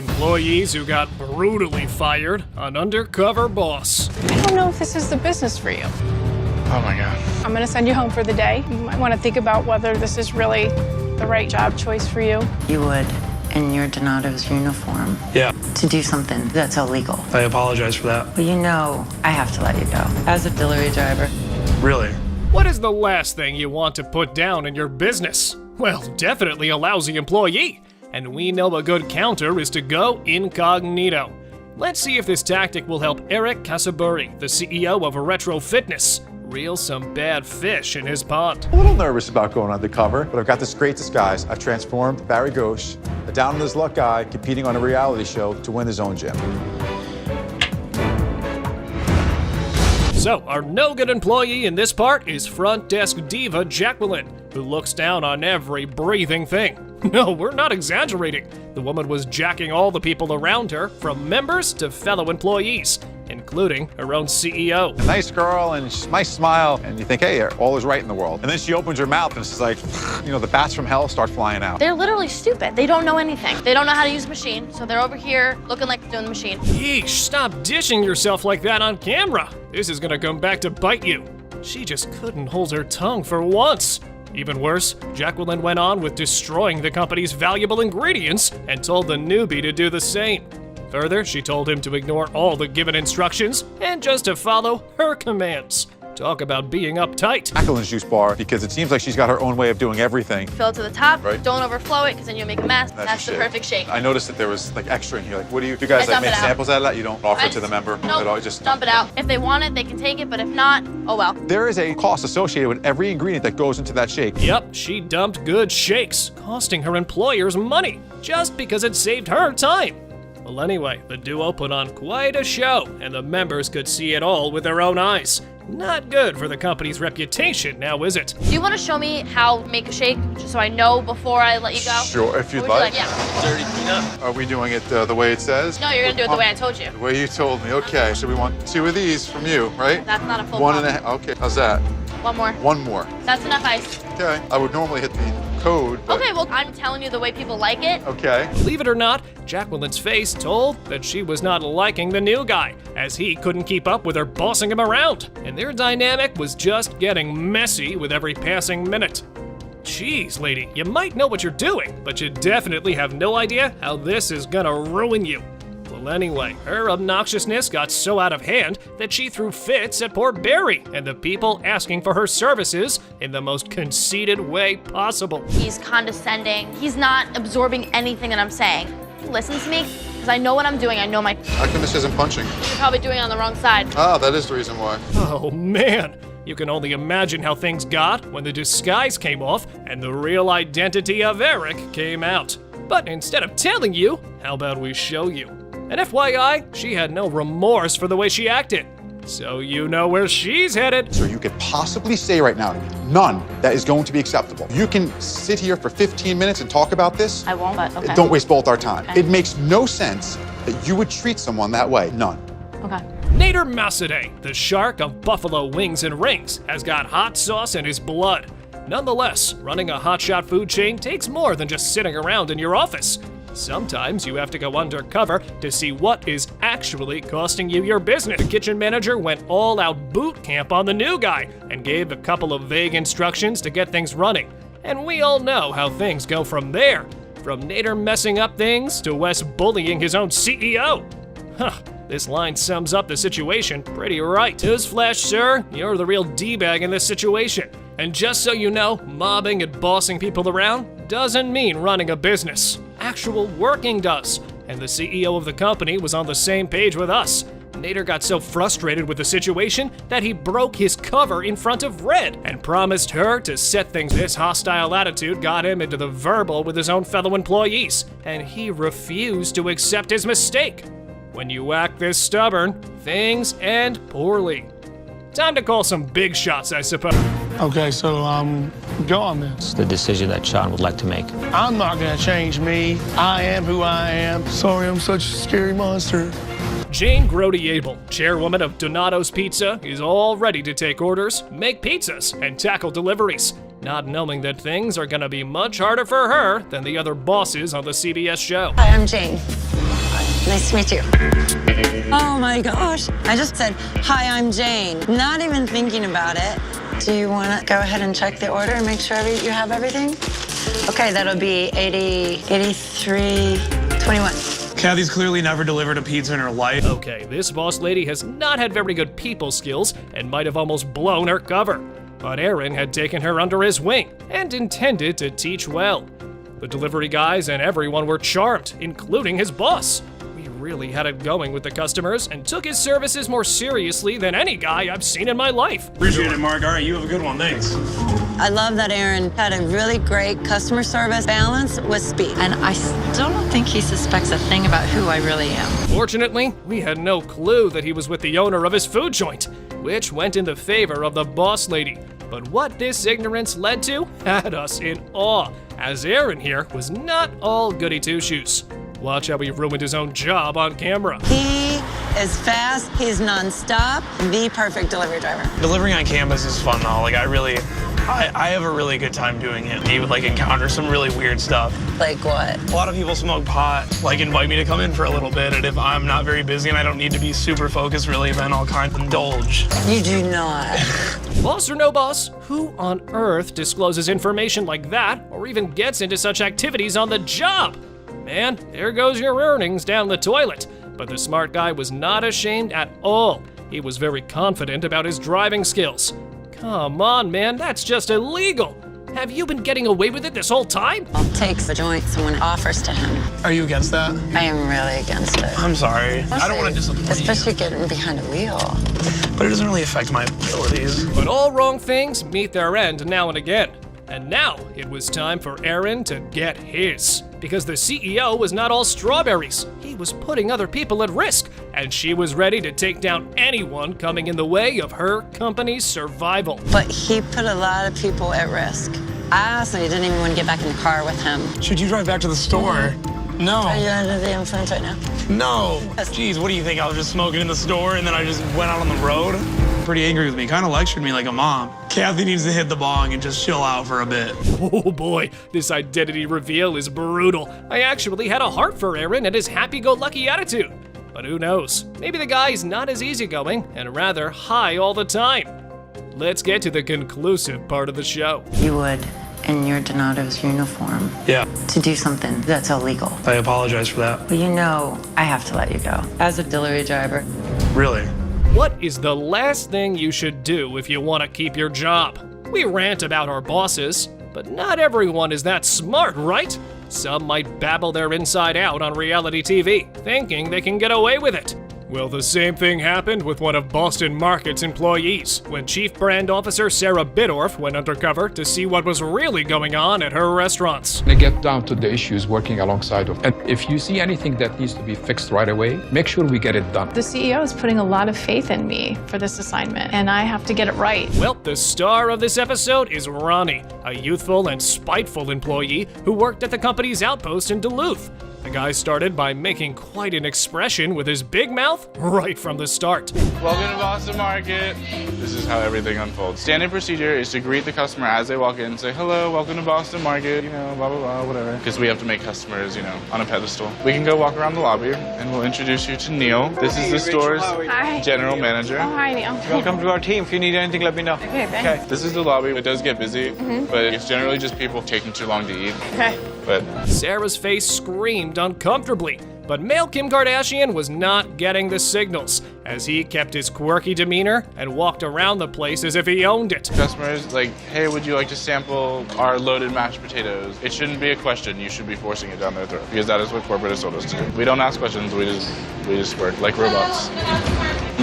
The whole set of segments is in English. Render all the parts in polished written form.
employees who got brutally fired on Undercover Boss. I don't know if this is the business for you. Oh my God. I'm gonna send you home for the day. You might want to think about whether this is really the right job choice for you. You would, in your Donato's uniform, to do something that's illegal. I apologize for that. Well, you know I have to let you go. As a delivery driver. Really? What is the last thing you want to put down in your business? Well, definitely a lousy employee. And we know a good counter is to go incognito. Let's see if this tactic will help Eric Casaburi, the CEO of Retro Fitness, reel some bad fish in his pond. A little nervous about going undercover, but I've got this great disguise. I've transformed Barry Ghosh, a down-on-his-luck guy competing on a reality show to win his own gym. So, our no-good employee in this part is front desk diva Jacqueline, who looks down on every breathing thing. No, we're not exaggerating. The woman was jacking all the people around her, from members to fellow employees, including her own CEO. A nice girl and nice smile, and you think, hey, all is right in the world. And then she opens her mouth and she's like, you know, the bats from hell start flying out. They're literally stupid. They don't know anything. They don't know how to use a machine, so they're over here looking like they're doing the machine. Yeesh, stop dishing yourself like that on camera. This is gonna come back to bite you. She just couldn't hold her tongue for once. Even worse, Jacqueline went on with destroying the company's valuable ingredients and told the newbie to do the same. Further, she told him to ignore all the given instructions and just to follow her commands. Talk about being uptight. Jacqueline's juice bar, because it seems like she's got her own way of doing everything. Fill it to the top, Right. Don't overflow it, because then you'll make a mess. That's the your perfect shake. I noticed that there was like extra in here. Like, what do you guys I like dump make it out. samples out of that? You don't offer I it to the member Nope, at all? You just dump it out. If they want it, they can take it, but if not, oh well. There is a cost associated with every ingredient that goes into that shake. Yep, she dumped good shakes, costing her employers money, just because it saved her time. Well, anyway, the duo put on quite a show, and the members could see it all with their own eyes. Not good for the company's reputation, now is it? Do you want to show me how to make a shake, just so I know before I let you go? Sure, if you'd What would like. you Yeah. Dirty peanut. Are we doing it the way it says? No, you're gonna do it the way I told you. The way you told me. Okay, so we want 2 of these from you, right? That's not a full One pop. and a half. Okay, how's that? One more. 1 more. That's enough ice. Okay. I would normally hit the code, but Okay, well, I'm telling you the way people like it. okay. Believe it or not, Jacqueline's face told that she was not liking the new guy, as he couldn't keep up with her bossing him around, and their dynamic was just getting messy with every passing minute. Jeez, lady, you might know what you're doing, but you definitely have no idea how this is gonna ruin you. Well, anyway, her obnoxiousness got so out of hand that she threw fits at poor Barry and the people asking for her services in the most conceited way possible. He's condescending. He's not absorbing anything that I'm saying. He listens to me because I know what I'm doing. I know my. How come this isn't punching? You're probably doing it on the wrong side. Ah, that is the reason why. Oh man, you can only imagine how things got when the disguise came off and the real identity of Eric came out. But instead of telling you, how about we show you? And FYI, she had no remorse for the way she acted. So you know where she's headed. So you could possibly say right now, none that is going to be acceptable. You can sit here for 15 minutes and talk about this. I won't, but okay. Don't waste both our time. Okay. It makes no sense that you would treat someone that way. None. Okay. Nader Massadeh, the shark of Buffalo Wings and Rings, has got hot sauce in his blood. Nonetheless, running a hotshot food chain takes more than just sitting around in your office. Sometimes you have to go undercover to see what is actually costing you your business. The kitchen manager went all out boot camp on the new guy and gave a couple of vague instructions to get things running. And we all know how things go from there. From Nader messing up things to Wes bullying his own CEO. Huh, this line sums up the situation pretty right. Newsflash, sir, you're the real D-bag in this situation. And just so you know, mobbing and bossing people around doesn't mean running a business. Actual working does. And the CEO of the company was on the same page with us. Nader got so frustrated with the situation that he broke his cover in front of Red and promised her to set things. This hostile attitude got him into the verbal with his own fellow employees, and he refused to accept his mistake. When you act this stubborn, things end poorly. Time to call some big shots, I suppose. Okay, so go on this. It's the decision that Sean would like to make. I'm not gonna change me. I am who I am. Sorry, I'm such a scary monster. Jane Grody-Abel, chairwoman of Donato's Pizza, is all ready to take orders, make pizzas, and tackle deliveries, not knowing that things are gonna be much harder for her than the other bosses on the CBS show. Hi, I'm Jane. Nice to meet you. Oh my gosh. I just said, hi, I'm Jane. Not even thinking about it. Do you want to go ahead and check the order and make sure you have everything? Okay, that'll be 8321. Kathy's clearly never delivered a pizza in her life. Okay, this boss lady has not had very good people skills and might have almost blown her cover. But Aaron had taken her under his wing and intended to teach well. The delivery guys and everyone were charmed, including his boss. He really had it going with the customers and took his services more seriously than any guy I've seen in my life. Appreciate it, Mark. All right, you have a good one. Thanks. I love that Aaron had a really great customer service balance with speed. And I still don't think he suspects a thing about who I really am. Fortunately, we had no clue that he was with the owner of his food joint, which went in the favor of the boss lady. But what this ignorance led to had us in awe, as Aaron here was not all goody two-shoes. Watch how he ruined his own job on camera. He is fast, he's nonstop, the perfect delivery driver. Delivering on campus is fun though. Like I have a really good time doing it. You would like encounter some really weird stuff. Like what? A lot of people smoke pot, like invite me to come in for a little bit, and if I'm not very busy and I don't need to be super focused really, then I'll kind of indulge. You do not. Boss or no boss, who on earth discloses information like that or even gets into such activities on the job? Man, there goes your earnings down the toilet. But the smart guy was not ashamed at all. He was very confident about his driving skills. Come on, man, that's just illegal. Have you been getting away with it this whole time? Takes the joint someone offers to him. Are you against that? I am really against it. I'm sorry. I don't want to disappoint Especially getting behind a wheel. you, but it doesn't really affect my abilities. But all wrong things meet their end now and again. And now it was time for Aaron to get his. Because the CEO was not all strawberries. He was putting other people at risk, and she was ready to take down anyone coming in the way of her company's survival. But he put a lot of people at risk. I honestly didn't even want to get back in the car with him. Should you drive back to the store? No. Are you under the influence right now? No. Jeez, what do you think? I was just smoking in the store and then I just went out on the road? Pretty angry with me, kind of lectured me like a mom. Kathy needs to hit the bong and just chill out for a bit. Oh boy, this identity reveal is brutal. I actually had a heart for Aaron and his happy-go-lucky attitude. But who knows? Maybe the guy's not as easygoing and rather high all the time. Let's get to the conclusive part of the show. You would, in your Donato's uniform, Yeah, to do something that's illegal. I apologize for that. But you know I have to let you go. As a delivery driver. Really? What is the last thing you should do if you want to keep your job? We rant about our bosses, but not everyone is that smart, right? Some might babble their inside out on reality TV, thinking they can get away with it. Well, the same thing happened with one of Boston Market's employees when Chief Brand Officer Sarah Bidorf went undercover to see what was really going on at her restaurants. They get down to the issues working alongside of. And if you see anything that needs to be fixed right away, make sure we get it done. The CEO is putting a lot of faith in me for this assignment, and I have to get it right. Well, the star of this episode is Ronnie, a youthful and spiteful employee who worked at the company's outpost in Duluth. The guy started by making quite an expression with his big mouth right from the start. Welcome to Boston Market. This is how everything unfolds. Standard procedure is to greet the customer as they walk in and say, hello, welcome to Boston Market, blah, blah, blah, whatever. Because we have to make customers, on a pedestal. We can go walk around the lobby and we'll introduce you to Neil. This is the store's general manager. Oh, hi, Neil. Welcome to our team. If you need anything, let me know. Okay, thanks. This is the lobby. It does get busy, but it's generally just people taking too long to eat. Okay. But Sarah's face screamed uncomfortably, but male Kim Kardashian was not getting the signals, as he kept his quirky demeanor and walked around the place as if he owned it. customers like, hey, would you like to sample our loaded mashed potatoes? It shouldn't be a question. You should be forcing it down their throat, because that is what corporate has told us to do. We don't ask questions. We just work like robots.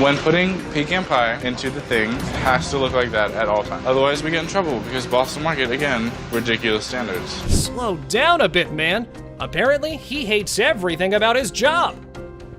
When putting pecan pie into the thing, it has to look like that at all times. Otherwise, we get in trouble because Boston Market, again, ridiculous standards. Slow down a bit, man. Apparently, he hates everything about his job.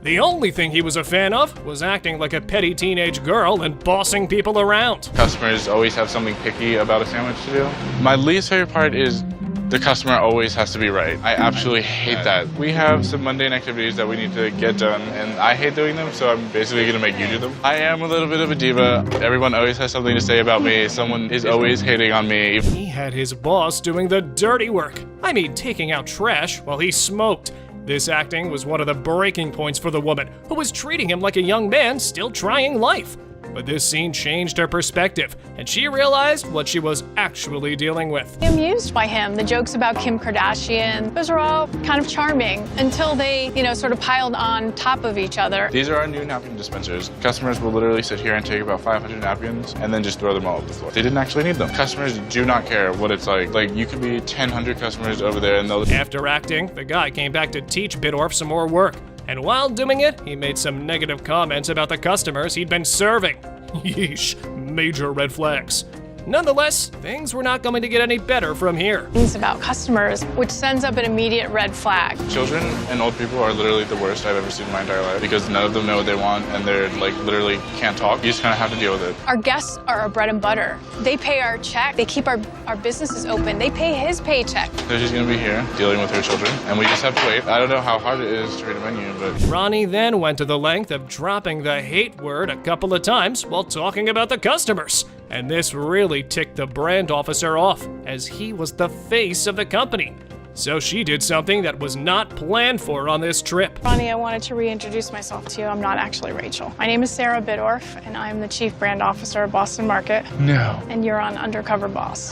The only thing he was a fan of was acting like a petty teenage girl and bossing people around. Customers always have something picky about a sandwich to do. My least favorite part is the customer always has to be right. I absolutely hate that. We have some mundane activities that we need to get done, and I hate doing them, so I'm basically gonna make you do them. I am a little bit of a diva. Everyone always has something to say about me. Someone is always hating on me. He had his boss doing the dirty work. I mean, taking out trash while he smoked. This acting was one of the breaking points for the woman, who was treating him like a young man still trying life. But this scene changed her perspective, and she realized what she was actually dealing with. Amused by him. The jokes about Kim Kardashian, those are all kind of charming until they, sort of piled on top of each other. These are our new napkin dispensers. Customers will literally sit here and take about 500 napkins and then just throw them all over the floor. They didn't actually need them. Customers do not care what it's like. Like, you could be 1,000 customers over there and they'll... After acting, the guy came back to teach Biddorf some more work. And while doing it, he made some negative comments about the customers he'd been serving. Yeesh, major red flags. Nonetheless, things were not going to get any better from here. It's about customers, which sends up an immediate red flag. Children and old people are literally the worst I've ever seen in my entire life because none of them know what they want and they're like literally can't talk. You just kind of have to deal with it. Our guests are our bread and butter. They pay our check. They keep our businesses open. They pay his paycheck. So she's going to be here dealing with her children and we just have to wait. I don't know how hard it is to read a menu, but... Ronnie then went to the length of dropping the hate word a couple of times while talking about the customers. And this really ticked the brand officer off, as he was the face of the company. So she did something that was not planned for on this trip. Ronnie, I wanted to reintroduce myself to you. I'm not actually Rachel. My name is Sarah Biddorf, and I'm the Chief Brand Officer of Boston Market. No. And you're on Undercover Boss.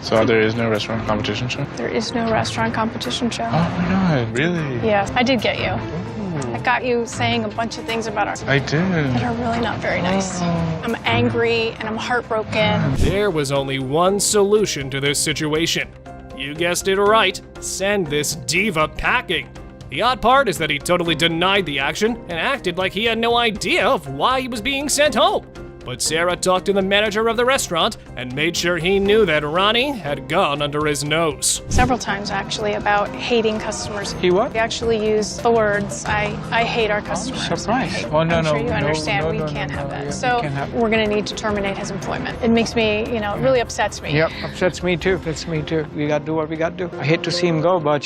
So there is no restaurant competition show? There is no restaurant competition show. Oh my God, really? Yes, I did get you. I got you saying a bunch of things about our... I did. That are really not very nice. I'm angry and I'm heartbroken. There was only one solution to this situation. You guessed it right, send this diva packing. The odd part is that he totally denied the action and acted like he had no idea of why he was being sent home. But Sarah talked to the manager of the restaurant and made sure he knew that Ronnie had gone under his nose. Several times, actually, about hating customers. He what? We actually use the words, I hate our customers. Surprise. Oh, no, I'm no, sure you understand we can't have that. So we're going to need to terminate his employment. It makes me, it really upsets me. Yep, upsets me too. Upsets me too. We got to do what we got to do. I hate to see him go, but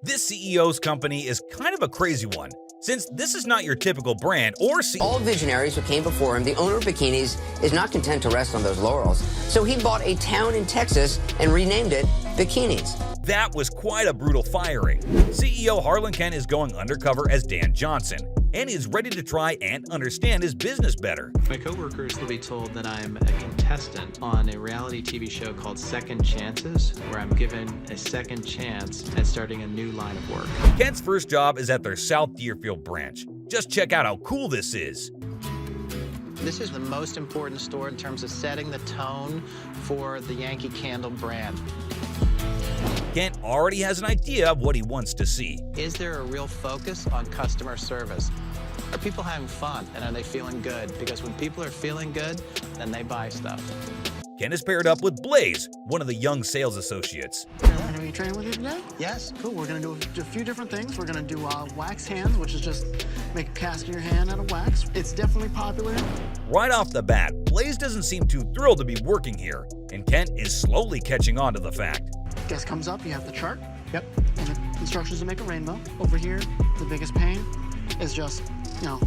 This CEO's company is kind of a crazy one, since this is not your typical brand or All visionaries who came before him, the owner of Bikinis is not content to rest on those laurels, so he bought a town in Texas and renamed it Bikinis. That was quite a brutal firing. CEO Harlan Kent is going undercover as Dan Johnson, and is ready to try and understand his business better. My coworkers will be told that I'm a contestant on a reality TV show called Second Chances, where I'm given a second chance at starting a new line of work. Kent's first job is at their South Deerfield branch. Just check out how cool this is. This is the most important store in terms of setting the tone for the Yankee Candle brand. Kent already has an idea of what he wants to see. Is there a real focus on customer service? Are people having fun and are they feeling good? Because when people are feeling good, then they buy stuff. Kent is paired up with Blaze, one of the young sales associates. We're going to be training with you today? Yes. Cool. We're going to do a few different things. We're going to do wax hands, which is just make a cast of your hand out of wax. It's definitely popular. Right off the bat, Blaze doesn't seem too thrilled to be working here, and Kent is slowly catching on to the fact. Guest comes up, you have the chart. Yep. And the instructions to make a rainbow. Over here, the biggest pain is just,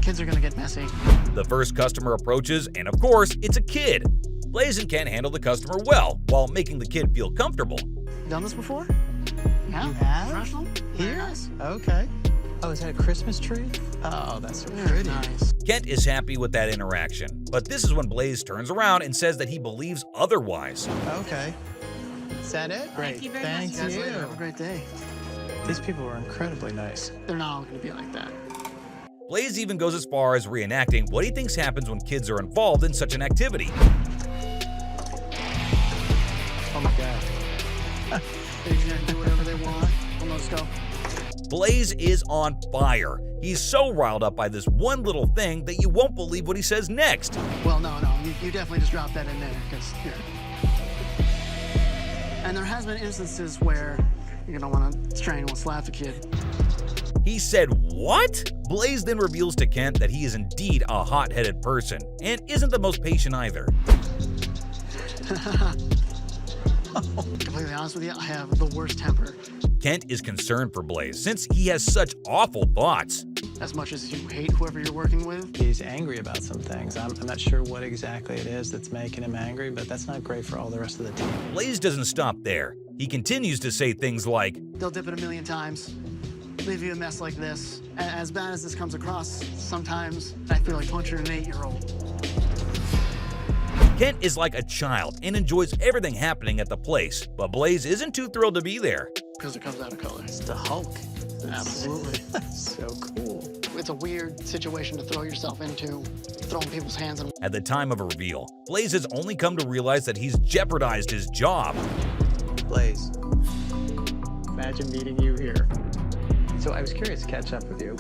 kids are going to get messy. The first customer approaches, and of course, it's a kid. Blaze and Kent handle the customer well, while making the kid feel comfortable. Done this before? Yeah. You have? Professional? Here? Nice. Okay. Oh, is that a Christmas tree? Oh, that's so pretty. Nice. Kent is happy with that interaction, but this is when Blaze turns around and says that he believes otherwise. Okay. Is that it? Great. Thank you very Thank much. you. Have a great day. These people were incredibly nice. They're not all going to be like that. Blaze even goes as far as reenacting what he thinks happens when kids are involved in such an activity. Oh my God. They're going to do whatever they want. Well, let's go. Blaze is on fire. He's so riled up by this one little thing that you won't believe what he says next. Well, no. You definitely just dropped that in there because And there has been instances where you're going to want to strangle and slap the kid. He said, what? Blaze then reveals to Kent that he is indeed a hot-headed person and isn't the most patient either. Completely honest with you, I have the worst temper. Kent is concerned for Blaze since he has such awful thoughts. As much as you hate whoever you're working with. He's angry about some things. I'm not sure what exactly it is that's making him angry, but that's not great for all the rest of the team. Blaze doesn't stop there. He continues to say things like, They'll dip it 1,000,000 times, leave you a mess like this. As bad as this comes across, sometimes I feel like punching an 8-year-old. Kent is like a child and enjoys everything happening at the place, but Blaze isn't too thrilled to be there. Because it comes out of color. It's the Hulk. Absolutely. So cool. It's a weird situation to throw yourself into, throwing people's hands in. At the time of a reveal, Blaze has only come to realize that he's jeopardized his job. Blaze, imagine meeting you here. So I was curious to catch up with you.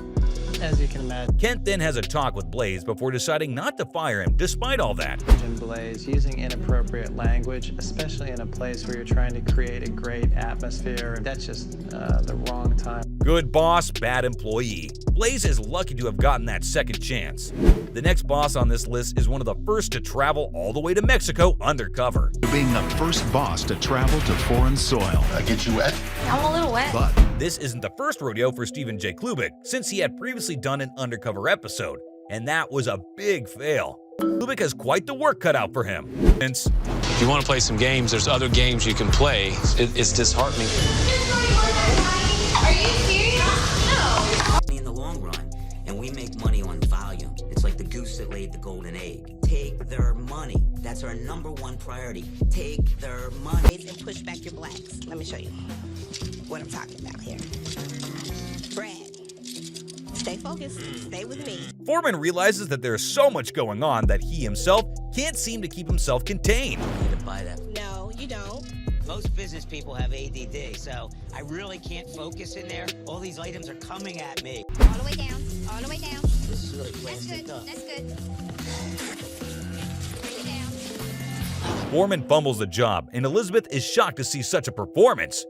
As you can imagine, Kent then has a talk with Blaze before deciding not to fire him despite all that. Blaze, using inappropriate language, especially in a place where you're trying to create a great atmosphere, that's just the wrong time. Good boss, bad employee. Blaze is lucky to have gotten that second chance. The next boss on this list is one of the first to travel all the way to Mexico undercover. Being the first boss to travel to foreign soil. I get you wet? I'm a little wet. But this isn't the first rodeo for Stephen J. Klubik, since he had previously done an undercover episode, and that was a big fail. Klubik has quite the work cut out for him. If you want to play some games, there's other games you can play. It's disheartening. Are you serious? No. In the long run, and we make money on volume. It's like the goose that laid the golden egg. Take their money. That's our #1 priority. Take their money. And push back your blacks. Let me show you what I'm talking about here. Brad, stay focused. Stay with me. Foreman realizes that there's so much going on that he himself can't seem to keep himself contained. You need to buy that. No, you don't. Most business people have ADD, so I really can't focus in there. All these items are coming at me. All the way down. All the way down. This is really That's plastic good. up. That's good. Bring it down. Foreman fumbles the job, and Elizabeth is shocked to see such a performance.